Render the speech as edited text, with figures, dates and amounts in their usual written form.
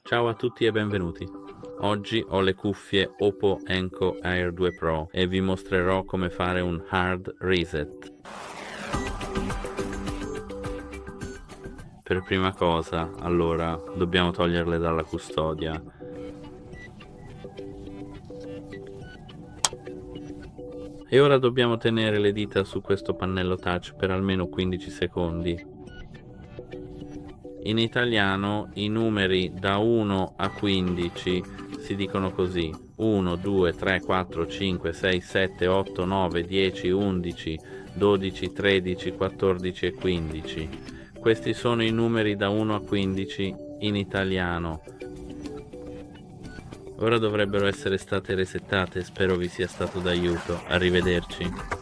Ciao a tutti e benvenuti. Oggi ho le cuffie OPPO Enco Air2 Pro e vi mostrerò come fare un hard reset. Per prima cosa, allora, dobbiamo toglierle dalla custodia. E ora dobbiamo tenere le dita su questo pannello touch per almeno 15 secondi. In italiano i numeri da 1 a 15 si dicono così: 1, 2, 3, 4, 5, 6, 7, 8, 9, 10, 11, 12, 13, 14 e 15. Questi sono i numeri da 1 a 15 in italiano. Ora dovrebbero essere state resettate, spero vi sia stato d'aiuto. Arrivederci.